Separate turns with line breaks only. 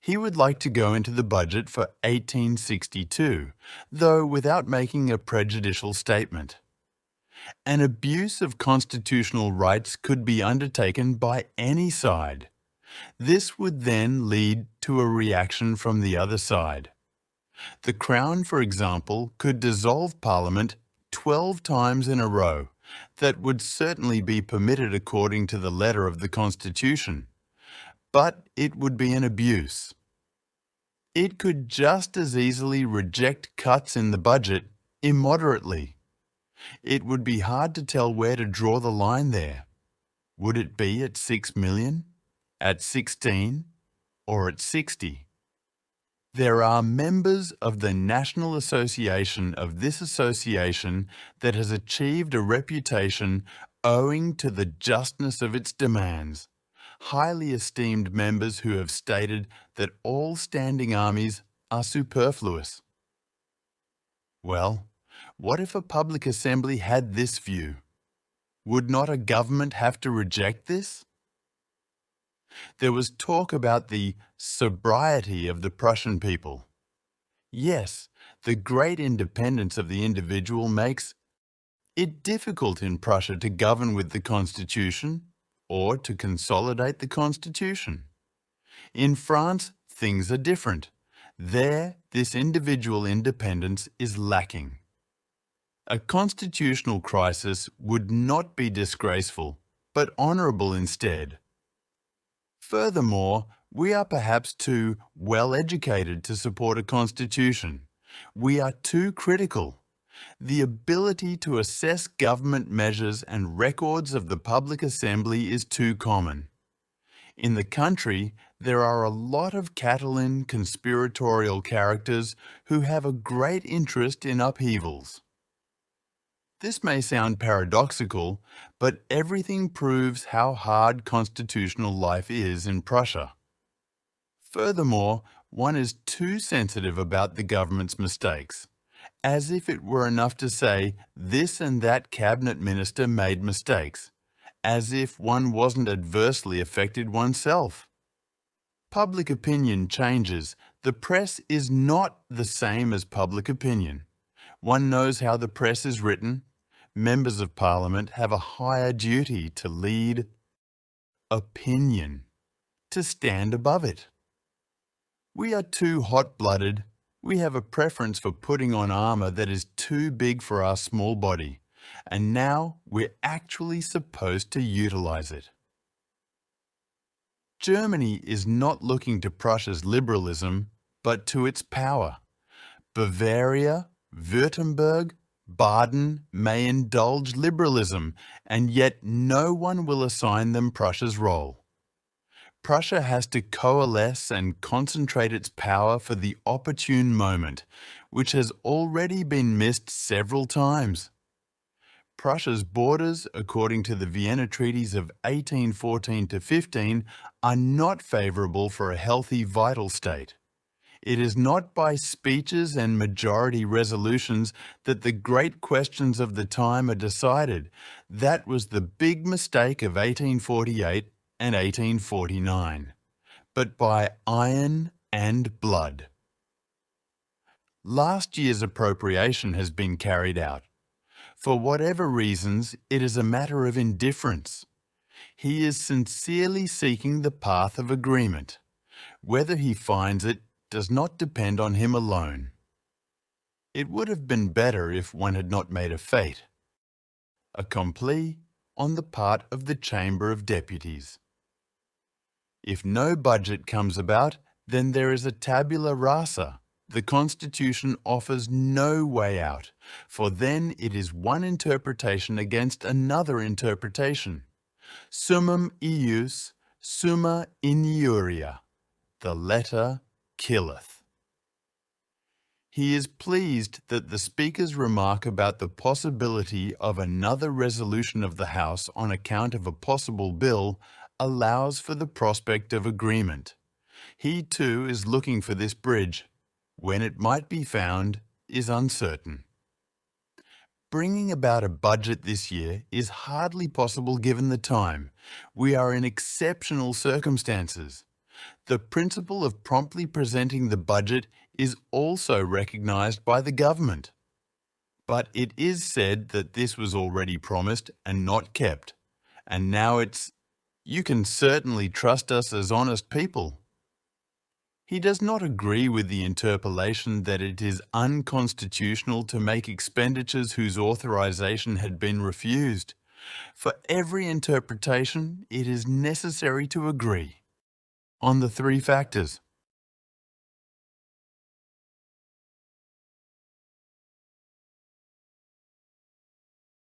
He would like to go into the budget for 1862, though without making a prejudicial statement. An abuse of constitutional rights could be undertaken by any side. This would then lead to a reaction from the other side. The Crown, for example, could dissolve Parliament 12 times in a row. That would certainly be permitted according to the letter of the Constitution. But it would be an abuse. It could just as easily reject cuts in the budget immoderately. It would be hard to tell where to draw the line there. Would it be at 6 million, at 16, or at 60? There are members of the National Association of this association that has achieved a reputation owing to the justness of its demands. Highly esteemed members who have stated that all standing armies are superfluous. Well, what if a public assembly had this view? Would not a government have to reject this? There was talk about the sobriety of the Prussian people. Yes, the great independence of the individual makes it difficult in Prussia to govern with the Constitution or to consolidate the Constitution. In France, things are different. There, this individual independence is lacking. A constitutional crisis would not be disgraceful, but honourable instead. Furthermore, we are perhaps too well-educated to support a constitution. We are too critical. The ability to assess government measures and records of the public assembly is too common. In the country, there are a lot of Catalan conspiratorial characters who have a great interest in upheavals. This may sound paradoxical, but everything proves how hard constitutional life is in Prussia. Furthermore, one is too sensitive about the government's mistakes, as if it were enough to say this and that cabinet minister made mistakes, as if one wasn't adversely affected oneself. Public opinion changes. The press is not the same as public opinion. One knows how the press is written. Members of Parliament have a higher duty to lead opinion, to stand above it. We are too hot-blooded. We have a preference for putting on armour that is too big for our small body, and now we're actually supposed to utilize it. Germany is not looking to Prussia's liberalism, but to its power. Bavaria, Württemberg, Baden may indulge liberalism, and yet no one will assign them Prussia's role. Prussia has to coalesce and concentrate its power for the opportune moment, which has already been missed several times. Prussia's borders, according to the Vienna treaties of 1814-15, are not favourable for a healthy, vital state. It is not by speeches and majority resolutions that the great questions of the time are decided. That was the big mistake of 1848 and 1849, but by iron and blood. Last year's appropriation has been carried out. For whatever reasons, it is a matter of indifference. He is sincerely seeking the path of agreement. Whether he finds it does not depend on him alone. It would have been better if one had not made a fait accompli on the part of the Chamber of Deputies. If no budget comes about, then there is a tabula rasa. The Constitution offers no way out, for then it is one interpretation against another interpretation. Summum ius, summa injuria. The letter killeth. He is pleased that the Speaker's remark about the possibility of another resolution of the House on account of a possible bill allows for the prospect of agreement. He too is looking for this bridge. When it might be found is uncertain. Bringing about a budget this year is hardly possible given the time. We are in exceptional circumstances. The principle of promptly presenting the budget is also recognized by the government. But it is said that this was already promised and not kept, and now it's, "You can certainly trust us as honest people." He does not agree with the interpolation that it is unconstitutional to make expenditures whose authorization had been refused. For every interpretation, it is necessary to agree on the three factors.